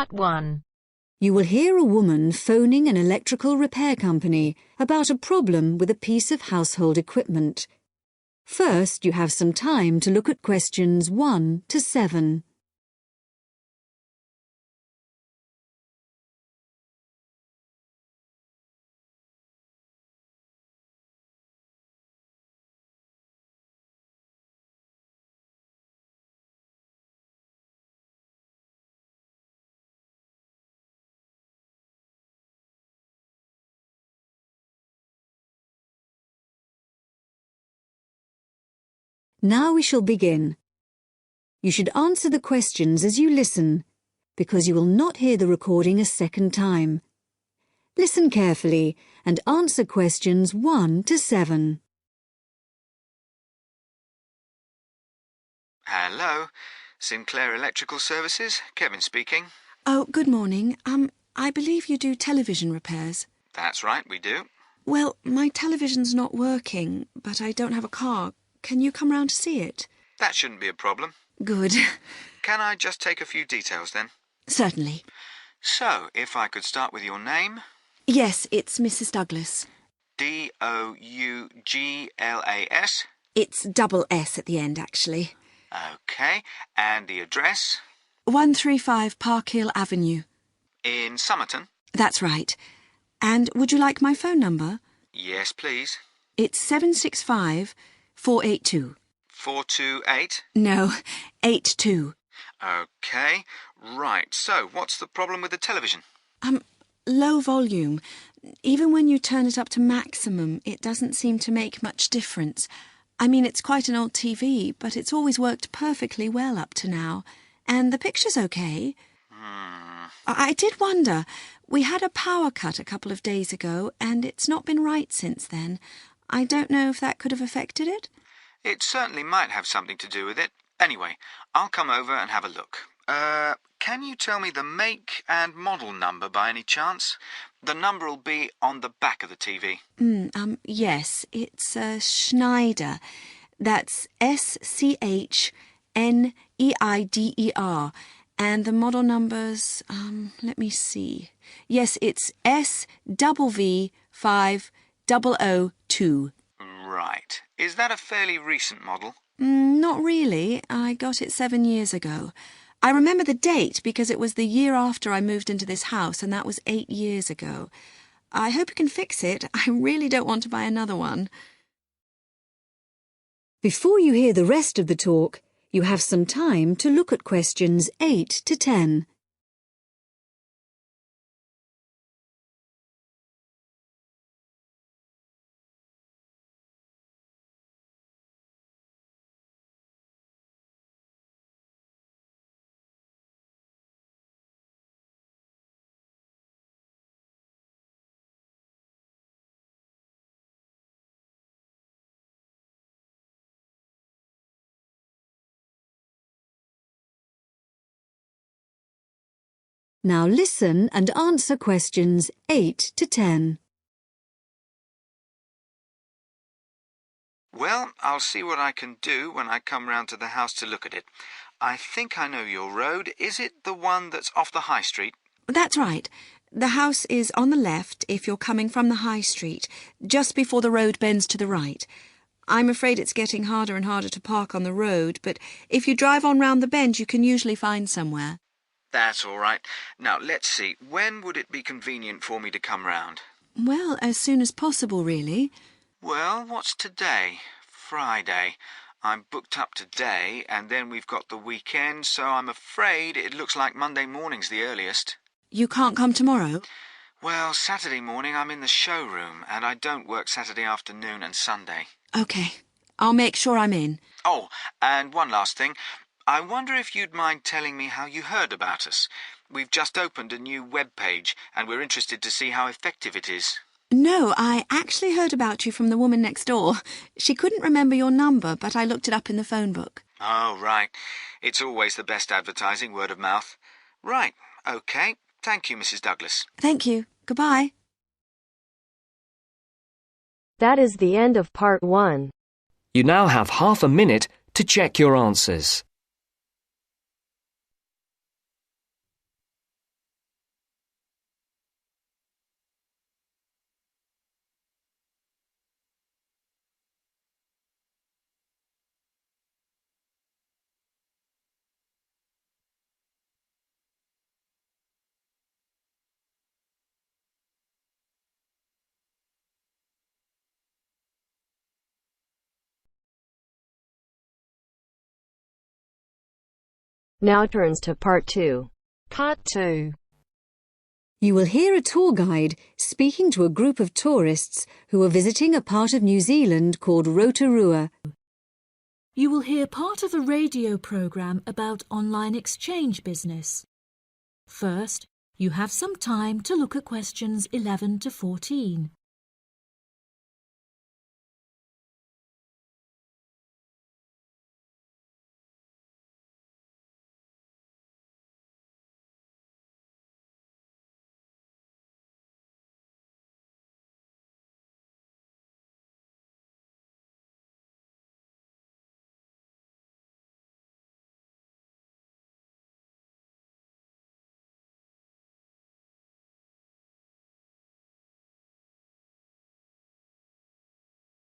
Part 1. You will hear a woman phoning an electrical repair company about a problem with a piece of household equipment. First, you have some time to look at questions 1 to 7. Now we shall begin. You should answer the questions as you listen, because you will not hear the recording a second time. Listen carefully and answer questions 1 to 7. Hello, Sinclair Electrical Services, Kevin speaking. Oh, good morning. I believe you do television repairs. That's right, we do. Well, my television's not working, but I don't have a car. Can you come round to see it? That shouldn't be a problem. Good. Can I just take a few details then? Certainly. So, if I could start with your name? Yes, it's Mrs. Douglas. Douglas? It's double S at the end, actually. OK, and the address? 135 Park Hill Avenue. In Somerton? That's right. And would you like my phone number? Yes, please. It's 765-482. 428? No, 82. OK, right. So, what's the problem with the television? Low volume. Even when you turn it up to maximum, it doesn't seem to make much difference. I mean, it's quite an old TV, but it's always worked perfectly well up to now. And the picture's okay. I did wonder. We had a power cut a couple of days ago, and it's not been right since then. I don't know if that could have affected it. It certainly might have something to do with it. Anyway, I'll come over and have a look. Can you tell me the make and model number by any chance? The number will be on the back of the TV. Yes, it's Schneider. That's Schneider. And the model number's, let me see. Yes, it's SWV5002. Right. Is that a fairly recent model? Not really. I got it 7 years ago. I remember the date because it was the year after I moved into this house, and that was 8 years ago. I hope you can fix it. I really don't want to buy another one. Before you hear the rest of the talk, you have some time to look at questions 8 to 10. Now listen and answer questions 8 to 10. Well, I'll see what I can do when I come round to the house to look at it. I think I know your road. Is it the one that's off the high street? That's right. The house is on the left if you're coming from the high street, just before the road bends to the right. I'm afraid it's getting harder and harder to park on the road, but if you drive on round the bend, you can usually find somewhere. That's all right. Now, let's see. When would it be convenient for me to come round? Well, as soon as possible, really. Well, what's today? Friday. I'm booked up today, and then we've got the weekend, so I'm afraid it looks like Monday morning's the earliest. You can't come tomorrow? Well, Saturday morning I'm in the showroom, and I don't work Saturday afternoon and Sunday. OK. I'll make sure I'm in. Oh, and one last thing. I wonder if you'd mind telling me how you heard about us. We've just opened a new web page, and we're interested to see how effective it is. No, I actually heard about you from the woman next door. She couldn't remember your number, but I looked it up in the phone book. Oh, right. It's always the best advertising, word of mouth. Right, OK. Thank you, Mrs. Douglas. Thank you. Goodbye. That is the end of Part 1. You now have half a minute to check your answers. Now turns to part 2. Part 2. You will hear a tour guide speaking to a group of tourists who are visiting a part of New Zealand called Rotorua. You will hear part of a radio program about online exchange business. First, you have some time to look at questions 11 to 14.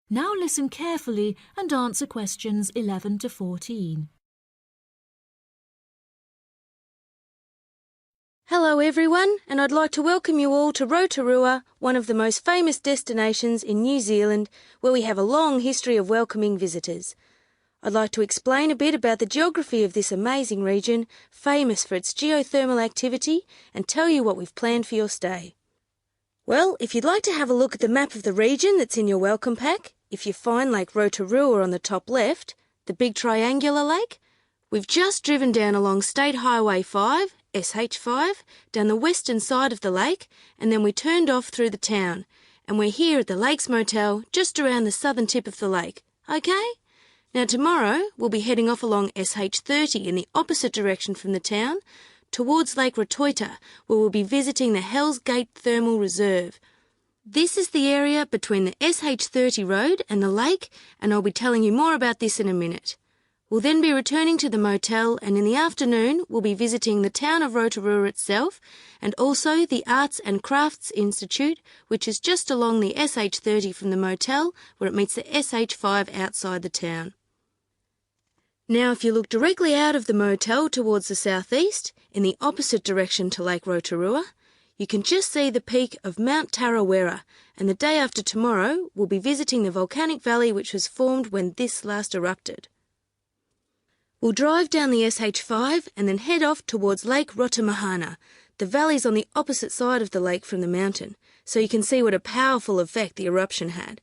Now listen carefully and answer questions 11 to 14. Hello everyone, and I'd like to welcome you all to Rotorua, one of the most famous destinations in New Zealand, where we have a long history of welcoming visitors. I'd like to explain a bit about the geography of this amazing region, famous for its geothermal activity, and tell you what we've planned for your stay. Well, if you'd like to have a look at the map of the region that's in your welcome pack, if you find Lake Rotorua on the top left, the big triangular lake, we've just driven down along State Highway 5, SH5, down the western side of the lake, and then we turned off through the town, and we're here at the Lakes Motel just around the southern tip of the lake, okay? Now tomorrow we'll be heading off along SH30 in the opposite direction from the town, towards Lake Rotoita, where we'll be visiting the Hells Gate Thermal Reserve. This is the area between the SH30 road and the lake, and I'll be telling you more about this in a minute. We'll then be returning to the motel, and in the afternoon we'll be visiting the town of Rotorua itself, and also the Arts and Crafts Institute, which is just along the SH30 from the motel, where it meets the SH5 outside the town. Now if you look directly out of the motel towards the southeast, in the opposite direction to Lake Rotorua, you can just see the peak of Mount Tarawera, and the day after tomorrow we'll be visiting the volcanic valley which was formed when this last erupted. We'll drive down the SH5 and then head off towards Lake Rotomahana. The valley's on the opposite side of the lake from the mountain, so you can see what a powerful effect the eruption had.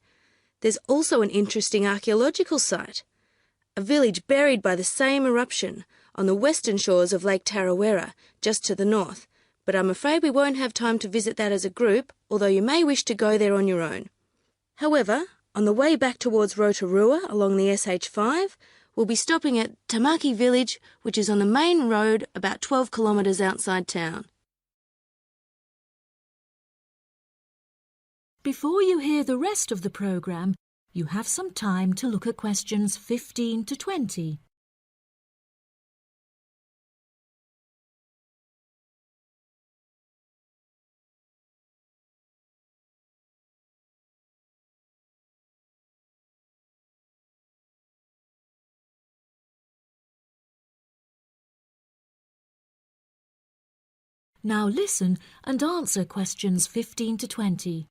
There's also an interesting archaeological site, a village buried by the same eruption on the western shores of Lake Tarawera, just to the north, but I'm afraid we won't have time to visit that as a group, although you may wish to go there on your own. However, on the way back towards Rotorua along the SH5, we'll be stopping at Tamaki village, which is on the main road about 12 kilometres outside town. Before you hear the rest of the programme, you have some time to look at questions 15 to 20. Now listen and answer questions 15 to 20.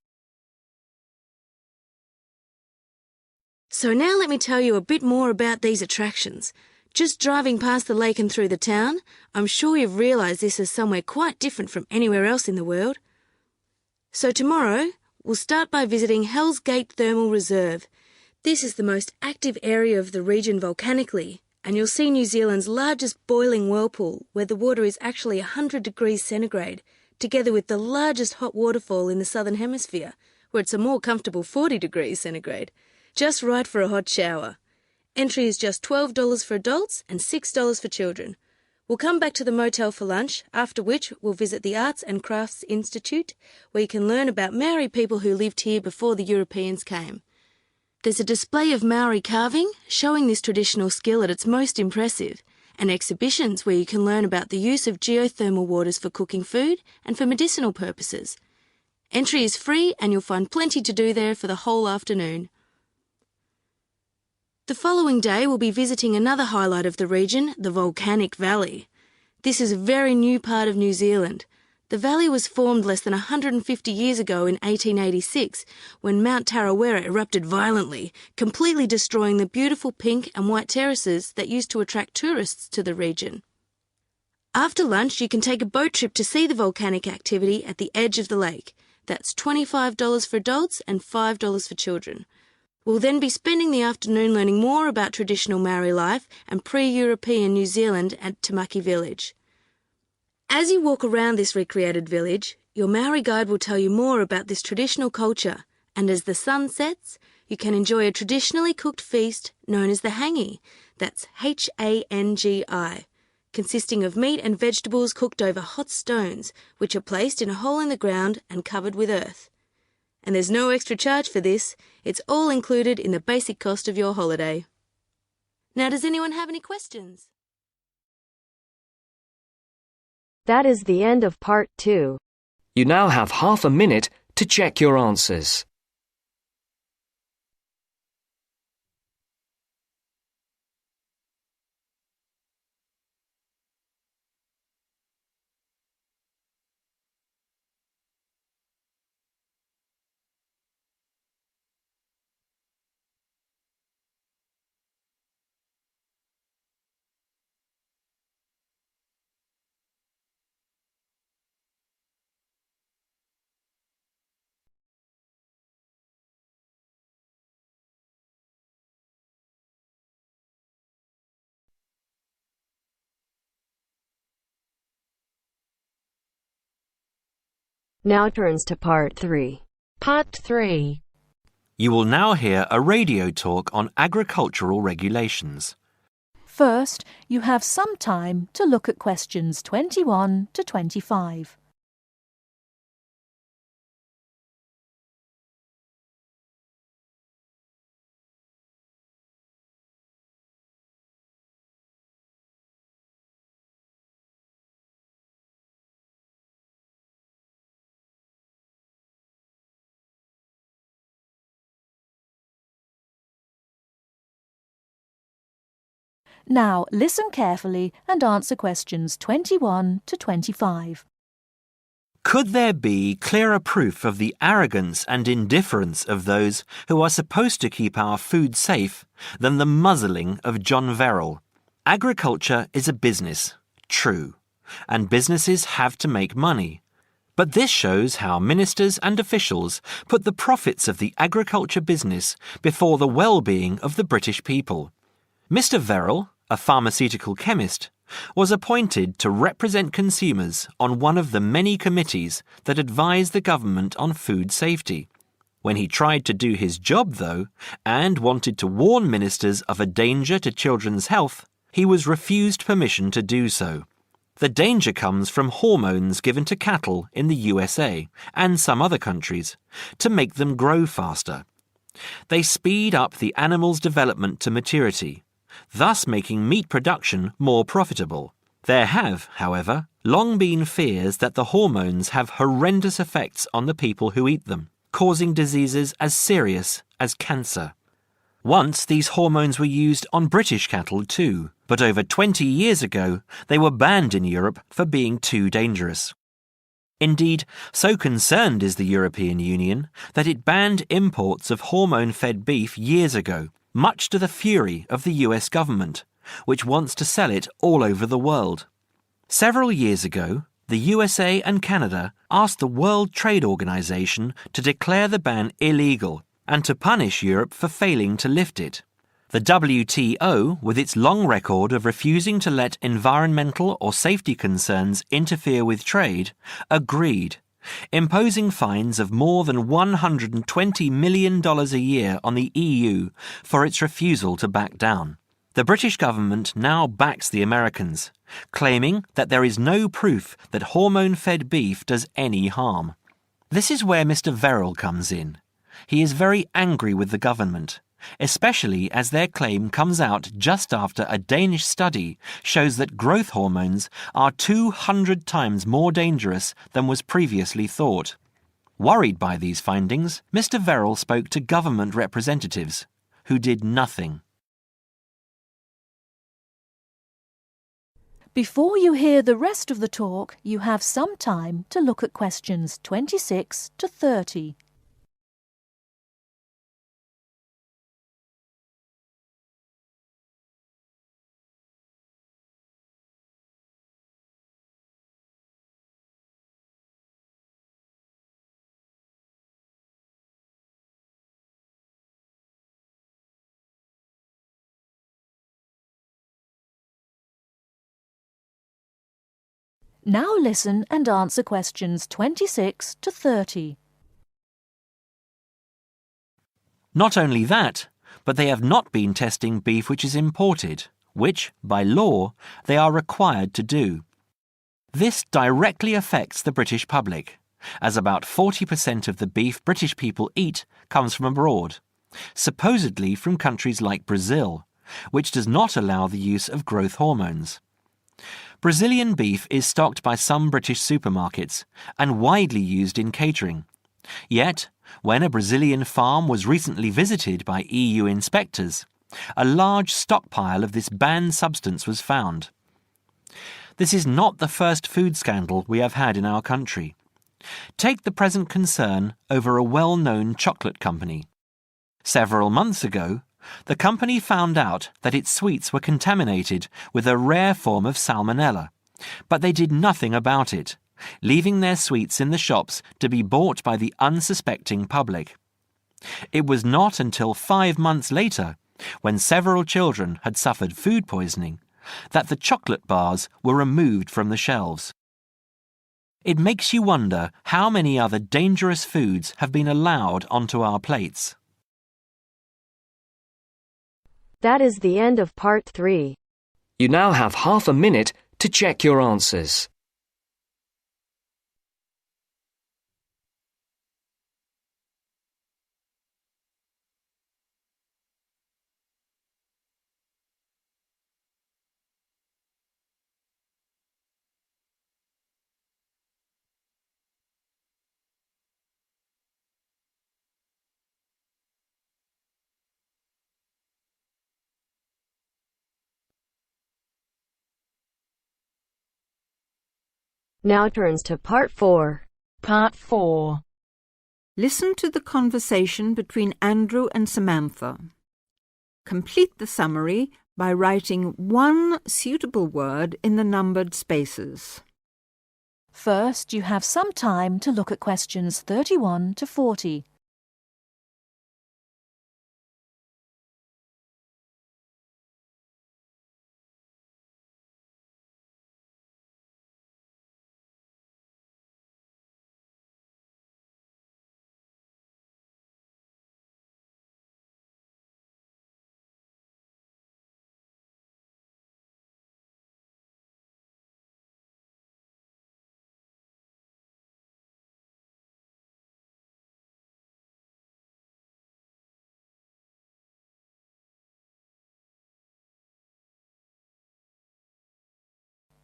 So now let me tell you a bit more about these attractions. Just driving past the lake and through the town, I'm sure you've realised this is somewhere quite different from anywhere else in the world. So tomorrow, we'll start by visiting Hells Gate Thermal Reserve. This is the most active area of the region volcanically, and you'll see New Zealand's largest boiling whirlpool, where the water is actually 100 degrees centigrade, together with the largest hot waterfall in the southern hemisphere, where it's a more comfortable 40 degrees centigrade. Just right for a hot shower. Entry is just $12 for adults and $6 for children. We'll come back to the motel for lunch, after which we'll visit the Arts and Crafts Institute, where you can learn about Maori people who lived here before the Europeans came. There's a display of Maori carving, showing this traditional skill at its most impressive, and exhibitions where you can learn about the use of geothermal waters for cooking food and for medicinal purposes. Entry is free and you'll find plenty to do there for the whole afternoon. The following day we'll be visiting another highlight of the region, the Volcanic Valley. This is a very new part of New Zealand. The valley was formed less than 150 years ago in 1886, when Mount Tarawera erupted violently, completely destroying the beautiful pink and white terraces that used to attract tourists to the region. After lunch, you can take a boat trip to see the volcanic activity at the edge of the lake. That's $25 for adults and $5 for children. We'll then be spending the afternoon learning more about traditional Maori life and pre-European New Zealand at Tamaki Village. As you walk around this recreated village, your Maori guide will tell you more about this traditional culture, and as the sun sets, you can enjoy a traditionally cooked feast known as the hangi, that's Hangi, consisting of meat and vegetables cooked over hot stones, which are placed in a hole in the ground and covered with earth. And there's no extra charge for this, it's all included in the basic cost of your holiday. Now, does anyone have any questions? That is the end of part 2. You now have half a minute to check your answers. Now turns to part 3. Part 3. You will now hear a radio talk on agricultural regulations. First, you have some time to look at questions 21 to 25. Now listen carefully and answer questions 21 to 25. Could there be clearer proof of the arrogance and indifference of those who are supposed to keep our food safe than the muzzling of John Verrill? Agriculture is a business, true, and businesses have to make money. But this shows how ministers and officials put the profits of the agriculture business before the well-being of the British people. Mr. Verrill, a pharmaceutical chemist, was appointed to represent consumers on one of the many committees that advise the government on food safety. When he tried to do his job, though, and wanted to warn ministers of a danger to children's health, he was refused permission to do so. The danger comes from hormones given to cattle in the USA and some other countries to make them grow faster. They speed up the animal's development to maturity, thus making meat production more profitable. There have, however, long been fears that the hormones have horrendous effects on the people who eat them, causing diseases as serious as cancer. Once these hormones were used on British cattle too, but over 20 years ago they were banned in Europe for being too dangerous. Indeed, so concerned is the European Union that it banned imports of hormone-fed beef years ago, much to the fury of the US government, which wants to sell it all over the world. Several years ago, the USA and Canada asked the World Trade Organization to declare the ban illegal and to punish Europe for failing to lift it. The WTO, with its long record of refusing to let environmental or safety concerns interfere with trade, agreed, imposing fines of more than $120 million a year on the EU for its refusal to back down. The British government now backs the Americans, claiming that there is no proof that hormone-fed beef does any harm. This is where Mr. Verrill comes in. He is very angry with the government, especially as their claim comes out just after a Danish study shows that growth hormones are 200 times more dangerous than was previously thought. Worried by these findings, Mr. Verrill spoke to government representatives, who did nothing. Before you hear the rest of the talk, you have some time to look at questions 26 to 30. Now listen and answer questions 26 to 30. Not only that, but they have not been testing beef which is imported, which, by law, they are required to do. This directly affects the British public, as about 40% of the beef British people eat comes from abroad, supposedly from countries like Brazil, which does not allow the use of growth hormones. Brazilian beef is stocked by some British supermarkets and widely used in catering. Yet, when a Brazilian farm was recently visited by EU inspectors, a large stockpile of this banned substance was found. This is not the first food scandal we have had in our country. Take the present concern over a well-known chocolate company. Several months ago, the company found out that its sweets were contaminated with a rare form of salmonella, but they did nothing about it, leaving their sweets in the shops to be bought by the unsuspecting public. It was not until 5 months later, when several children had suffered food poisoning, that the chocolate bars were removed from the shelves. It makes you wonder how many other dangerous foods have been allowed onto our plates. That is the end of part 3. You now have half a minute to check your answers. Now turns to part 4. Part 4. Listen to the conversation between Andrew and Samantha. Complete the summary by writing one suitable word in the numbered spaces. First, you have some time to look at questions 31 to 40.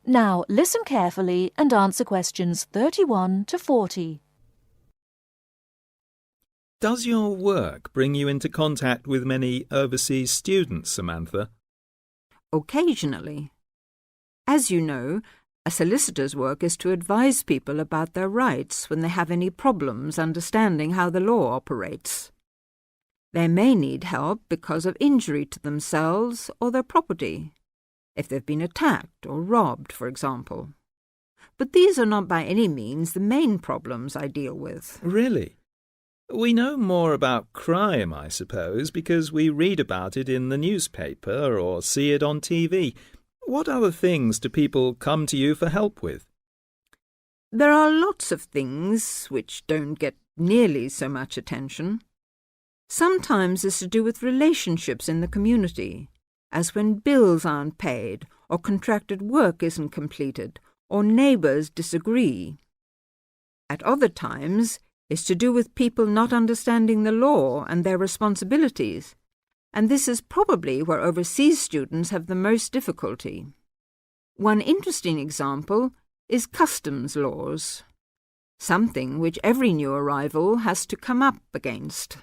Now listen carefully and answer questions 31 to 40. Does your work bring you into contact with many overseas students, Samantha? Occasionally. As you know, a solicitor's work is to advise people about their rights when they have any problems understanding how the law operates. They may need help because of injury to themselves or their property, if they've been attacked or robbed, for example. But these are not by any means the main problems I deal with. Really? We know more about crime, I suppose, because we read about it in the newspaper or see it on TV. What other things do people come to you for help with? There are lots of things which don't get nearly so much attention. Sometimes it's to do with relationships in the community, as when bills aren't paid, or contracted work isn't completed, or neighbours disagree. At other times, it's to do with people not understanding the law and their responsibilities, and this is probably where overseas students have the most difficulty. One interesting example is customs laws, something which every new arrival has to come up against.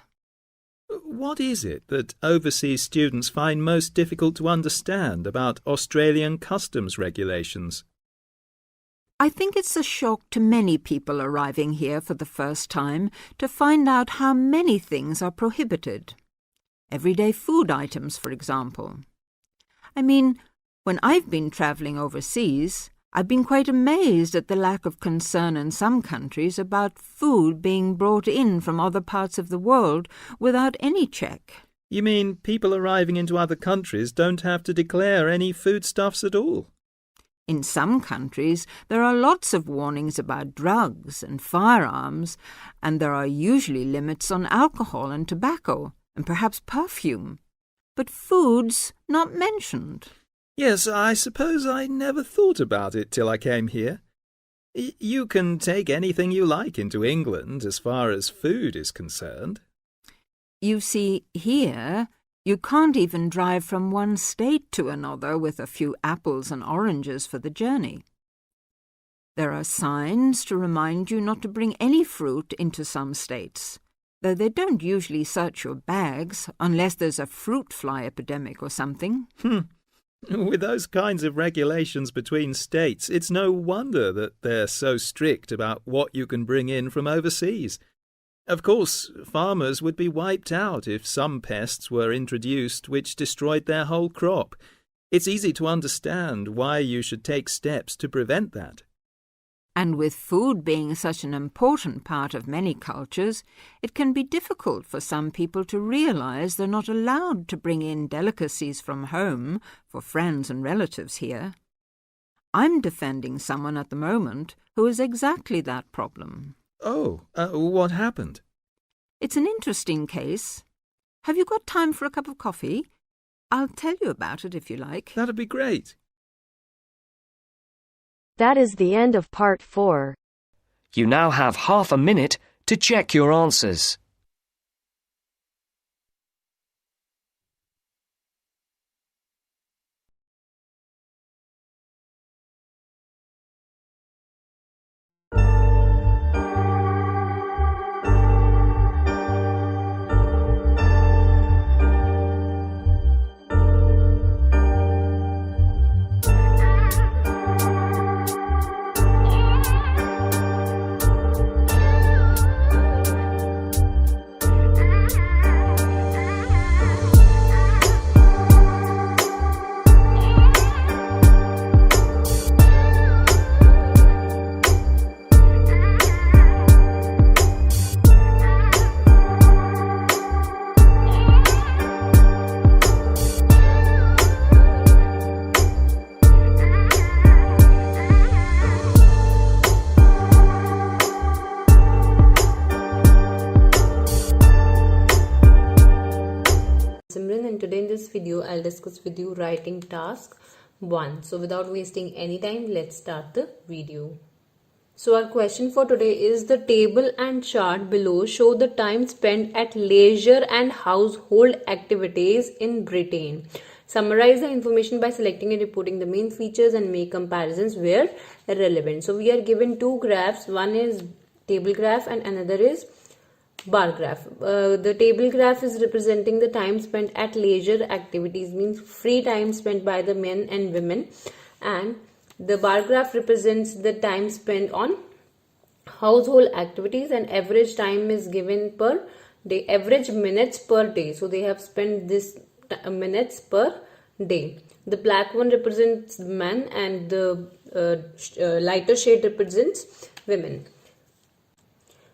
What is it that overseas students find most difficult to understand about Australian customs regulations? I think it's a shock to many people arriving here for the first time to find out how many things are prohibited. Everyday food items, for example. I mean, when I've been travelling overseas, I've been quite amazed at the lack of concern in some countries about food being brought in from other parts of the world without any check. You mean people arriving into other countries don't have to declare any foodstuffs at all? In some countries, there are lots of warnings about drugs and firearms, and there are usually limits on alcohol and tobacco, and perhaps perfume. But food's not mentioned. Yes, I suppose I never thought about it till I came here. You can take anything you like into England as far as food is concerned. You see, here, you can't even drive from one state to another with a few apples and oranges for the journey. There are signs to remind you not to bring any fruit into some states, though they don't usually search your bags unless there's a fruit fly epidemic or something. With those kinds of regulations between states, it's no wonder that they're so strict about what you can bring in from overseas. Of course, farmers would be wiped out if some pests were introduced which destroyed their whole crop. It's easy to understand why you should take steps to prevent that. And with food being such an important part of many cultures, it can be difficult for some people to realize they're not allowed to bring in delicacies from home for friends and relatives here. I'm defending someone at the moment who has exactly that problem. Oh, what happened? It's an interesting case. Have you got time for a cup of coffee? I'll tell you about it if you like. That'd be great. That is the end of part 4. You now have half a minute to check your answers. And today in this video I'll discuss with you writing task 1. So without wasting any time, let's start the video. So our question for today is: the table and chart below show the time spent at leisure and household activities in Britain. Summarize the information by selecting and reporting the main features and make comparisons where relevant. So we are given two graphs. One is table graph and another is bar graph. The table graph is representing the time spent at leisure activities, means free time spent by the men and women, and the bar graph represents the time spent on household activities, and average time is given per day, average minutes per day. So they have spent this minutes per day. The black one represents men and the lighter shade represents women.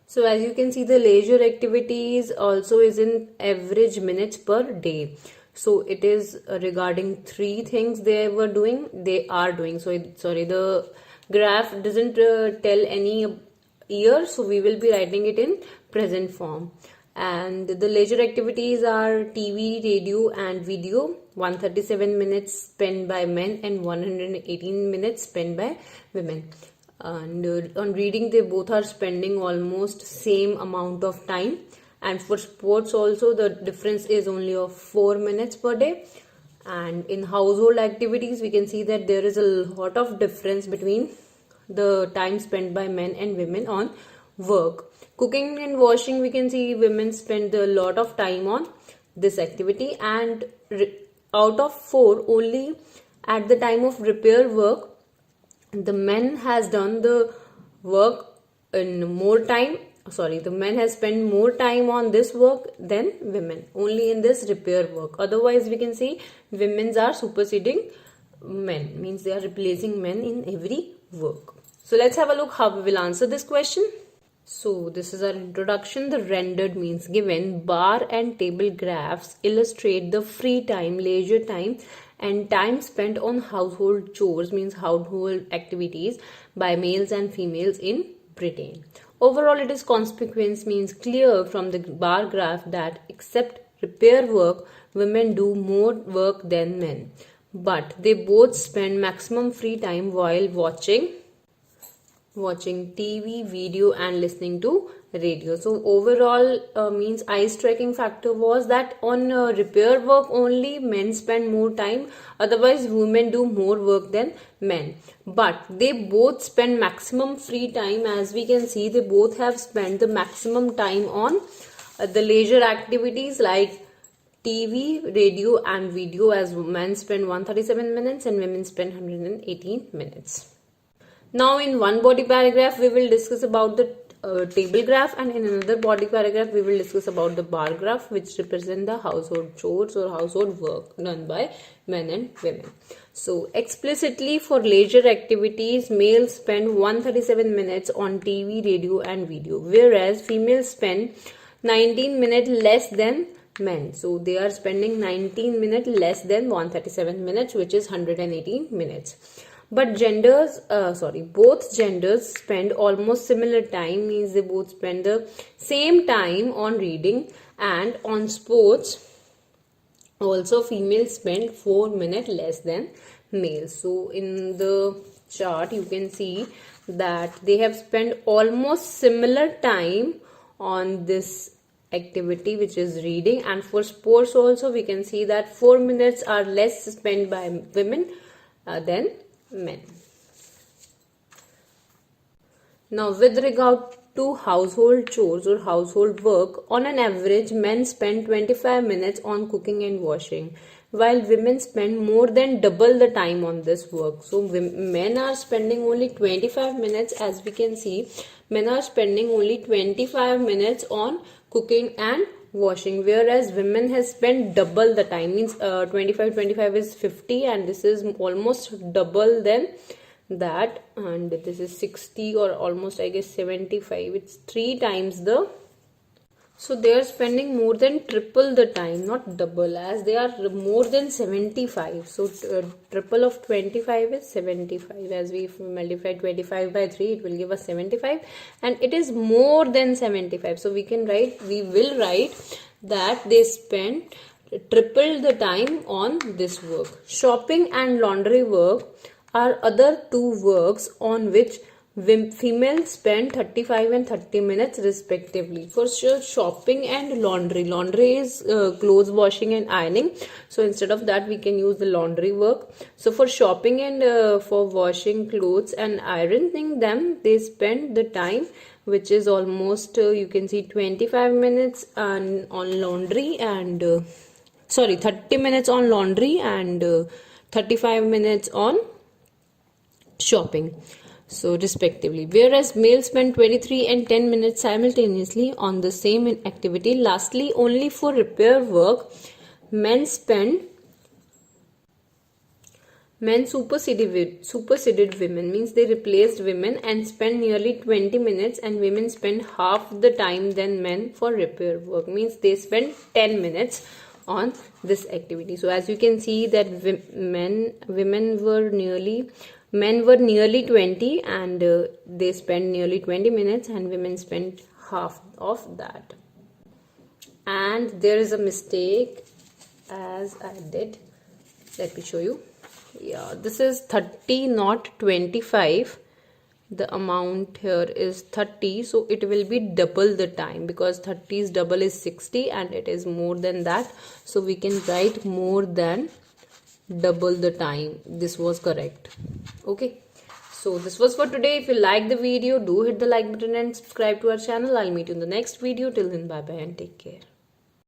So as you can see, the leisure activities also is in average minutes per day. So it is regarding three things they are doing. So the graph doesn't tell any year, so we will be writing it in present form. And the leisure activities are TV, radio and video. 137 minutes spent by men and 118 minutes spent by women. And on reading, they both are spending almost same amount of time. And for sports also, the difference is only of 4 minutes per day. And in household activities, we can see that there is a lot of difference between the time spent by men and women on work. Cooking and washing, we can see women spend a lot of time on this activity, and out of 4, only at the time of repair work, the men has done the work in more time. The men has spent more time on this work than women, only in this repair work. Otherwise, we can see women are superseding men, means they are replacing men in every work. So let's have a look how we will answer this question. So this is our introduction. The rendered means given bar and table graphs illustrate the free time, leisure time and time spent on household chores, means household activities, by males and females in Britain. Overall, it is conspicuous, means clear from the bar graph that except repair work, women do more work than men. But they both spend maximum free time while watching TV, video and listening to radio. So overall means eye-striking factor was that on repair work only men spend more time, otherwise women do more work than men. But they both spend maximum free time. As we can see, they both have spent the maximum time on the leisure activities like TV, radio and video, as men spend 137 minutes and women spend 118 minutes. Now in one body paragraph we will discuss about the table graph, and in another body paragraph we will discuss about the bar graph, which represent the household chores or household work done by men and women. So explicitly, for leisure activities, males spend 137 minutes on TV, radio and video, whereas females spend 19 minutes less than men. So they are spending 19 minutes less than 137 minutes, which is 118 minutes. But both genders spend almost similar time, means they both spend the same time on reading and on sports. Also, females spend 4 minutes less than males. So in the chart you can see that they have spent almost similar time on this activity, which is reading, and for sports also we can see that 4 minutes are less spent by women than men. Now with regard to household chores or household work, on an average men spend 25 minutes on cooking and washing, while women spend more than double the time on this work. So men are spending only 25 minutes, as we can see, men are spending only 25 minutes on cooking and washing, whereas women has spent double the time, means 25 is 50 and this is almost double than that, and this is 60 or almost I guess 75. It's 3 times the, so they are spending more than triple the time, not double, as they are more than 75. So triple of 25 is 75. As we multiply 25 by 3, it will give us 75, and it is more than 75. So we will write that they spend triple the time on this work. Shopping and laundry work are other two works on which females spend 35 and 30 minutes respectively. For sure, shopping and laundry is clothes washing and ironing, so instead of that we can use the laundry work. So for shopping and for washing clothes and ironing them, they spend the time which is almost you can see 25 minutes on laundry and 30 minutes on laundry and 35 minutes on shopping, so respectively, whereas males spend 23 and 10 minutes simultaneously on the same activity. Lastly, only for repair work, men superseded women, means they replaced women and spend nearly 20 minutes, and women spend half the time than men for repair work, means they spend 10 minutes on this activity. So as you can see that men were nearly 20 and they spend nearly 20 minutes and women spend half of that. And there is a mistake as I did. Let me show you. Yeah, this is 30, not 25. The amount here is 30, so it will be double the time, because 30's double is 60 and it is more than that, so we can write more than double the time. This was correct. Okay, so this was for today. If you like the video, do hit the like button and subscribe to our channel. I'll meet you in the next video. Till then, bye bye and take care.